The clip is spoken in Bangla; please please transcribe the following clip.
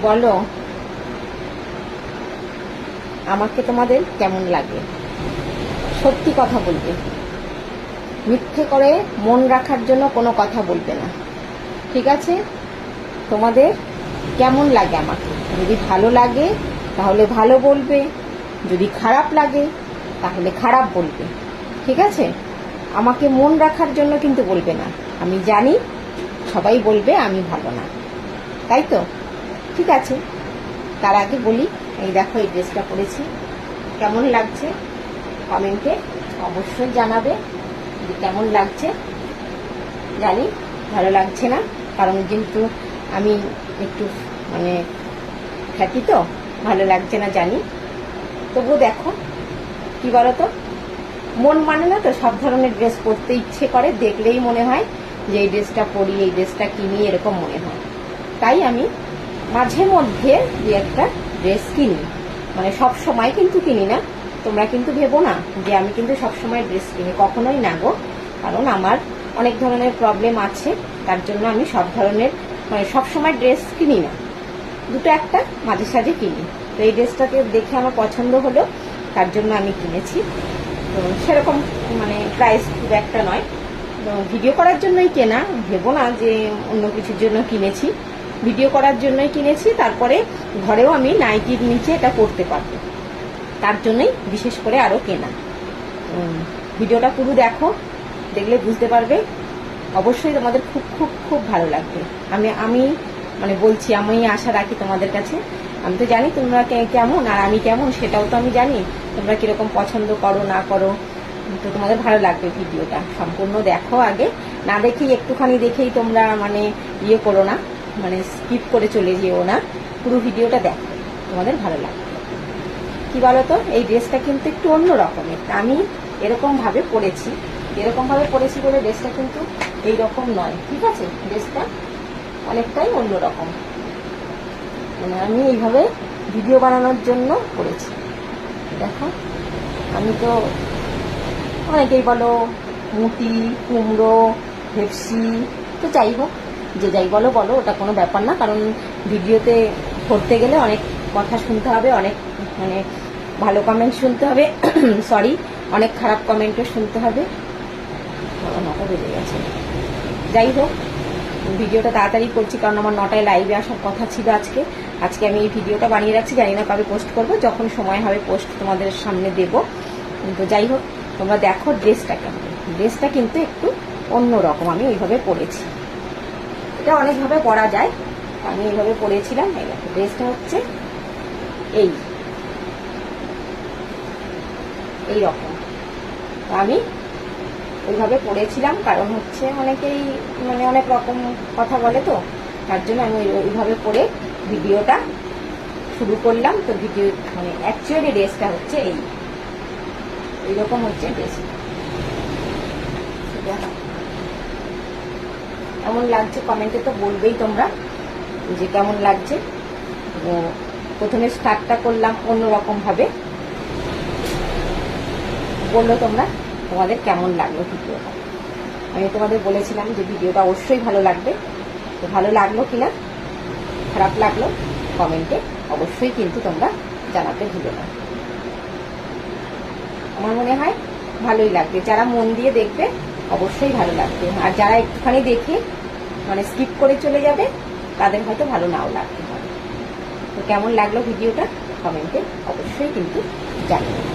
বলো আমাকে তোমাদের কেমন লাগে, সত্যি কথা বলবে, মিথ্যে করে মন রাখার জন্য কোনো কথা বলবে না, ঠিক আছে? তোমাদের কেমন লাগে আমাকে, যদি ভালো লাগে তাহলে ভালো বলবে, যদি খারাপ লাগে তাহলে খারাপ বলবে, ঠিক আছে? আমাকে মন রাখার জন্য কিন্তু বলবে না। আমি জানি সবাই বলবে আমি ভালো না, তাই তো? ঠিক আছে, তার আগে বলি, এই দেখো এই ড্রেসটা পরেছি, কেমন লাগছে কমেন্টে অবশ্যই জানাবে যে কেমন লাগছে। জানি ভালো লাগছে না, কারণ কিন্তু আমি একটু মানে ফ্যাটি তো, ভালো লাগছে না জানি, তবুও দেখো কি বলতো, মন মানে না তো সব ধরনের ড্রেস পরতে ইচ্ছে করে, দেখলেই মনে হয় যে এই ড্রেসটা পরি, এই ড্রেসটা কিনি, এরকম মনে হয়। তাই আমি মাঝে মধ্যে যে একটা ড্রেস কিনি, মানে সব সময় কিন্তু কিনি না, তোমরা কিন্তু ভেবো না যে আমি কিন্তু সব সময় ড্রেস কিনি, কখনোই না গো। কারণ আমার অনেক ধরনের প্রবলেম আছে, তার জন্য আমি সব ধরনের মানে সব সময় ড্রেস কিনি না, দুটো একটা মাঝে সাঝে কিনি। তো এই ড্রেসটাকে দেখে আমার পছন্দ হলো, তার জন্য আমি কিনেছি। তো সেরকম মানে প্রাইস খুব একটা নয়, ভিডিও করার জন্যই কেনা, ভেবো না যে অন্য কিছুর জন্য কিনেছি, ভিডিও করার জন্যই কিনেছি। তারপরে ঘরেও আমি নাইটির নিচে এটা পরতে পারবো, তার জন্যই বিশেষ করে আরও কেনা। ভিডিওটা পুরো দেখো, দেখলে বুঝতে পারবে, অবশ্যই তোমাদের খুব খুব খুব ভালো লাগবে। আমি মানে বলছি, আমি আশা রাখি তোমাদের কাছে। আমি তো জানি তোমরা কেমন আর আমি কেমন, সেটাও তো আমি জানি, তোমরা কিরকম পছন্দ করো না করো। তো তোমাদের ভালো লাগবে, ভিডিওটা সম্পূর্ণ দেখো আগে, না দেখেই একটুখানি দেখেই তোমরা মানে ইয়ে করো না, মানে স্কিপ করে চলে যেও না, পুরো ভিডিওটা দেখো, তোমাদের ভালো লাগবে। কি বলতো, এই ড্রেসটা কিন্তু একটু অন্য রকমের, আমি এরকম ভাবে পরেছি বলে ড্রেসটা কিন্তু এইরকম নয়, ঠিক আছে? ড্রেসটা অনেকটাই অন্যরকম, মানে আমি এইভাবে ভিডিও বানানোর জন্য করেছি। দেখো, আমি তো অনেকেই বলো মুটি, কুমড়ো, ভেপসি, তো যাই হোক, যে যাই বলো বলো, ওটা কোনো ব্যাপার না। কারণ ভিডিওতে করতে গেলে অনেক কথা শুনতে হবে, অনেক মানে ভালো কমেন্ট শুনতে হবে, সরি, অনেক খারাপ কমেন্টও শুনতে হবে। নটা বেজে গেছে, যাই হোক, ভিডিওটা তাড়াতাড়ি করছি কারণ আমার 9টায় লাইভে আসার কথা ছিল আজকে আমি এই ভিডিওটা বানিয়ে রাখছি, জানি না কবে পোস্ট করব, যখন সময় হবে পোস্ট তোমাদের সামনে দেব। তো যাই হোক, তোমরা দেখো ড্রেসটা কেমন, ড্রেসটা কিন্তু একটু অন্য রকম, আমি এইভাবে পরেছি, এটা অনেকভাবে পরা যায়, আমি এইভাবে পরেছিলাম। এই দেখো ড্রেসটা হচ্ছে এই রকম, আমি ওইভাবে পড়েছিলাম, কারণ হচ্ছে অনেকেই মানে অনেক রকম কথা বলে, তো তার জন্য আমি ওইভাবে পড়ে ভিডিওটা শুরু করলাম। তো ভিডিও মানে অ্যাকচুয়ালি ড্রেসটা হচ্ছে এইরকম হচ্ছে ড্রেসটা। কেমন লাগছে কমেন্টে তো বলবেই তোমরা যে কেমন লাগছে। প্রথমে স্টার্টটা করলাম অন্যরকম ভাবে, বললো তোমরা তোমাদের কেমন লাগলো ভিডিওটা। আমি তোমাদের বলেছিলাম যে ভিডিওটা অবশ্যই ভালো লাগবে, তো ভালো লাগলো কিনা, খারাপ লাগলো কমেন্টে অবশ্যই কিন্তু তোমরা জানাতে ভুলো না। আমার মনে হয় ভালোই লাগবে, যারা মন দিয়ে দেখবে অবশ্যই ভালো লাগবে, আর যারা একটুখানি দেখে মানে স্কিপ করে চলে যাবে তাদের হয়তো ভালো নাও লাগতে পারে। তো কেমন লাগলো ভিডিওটা কমেন্টে অবশ্যই কিন্তু জানাবে।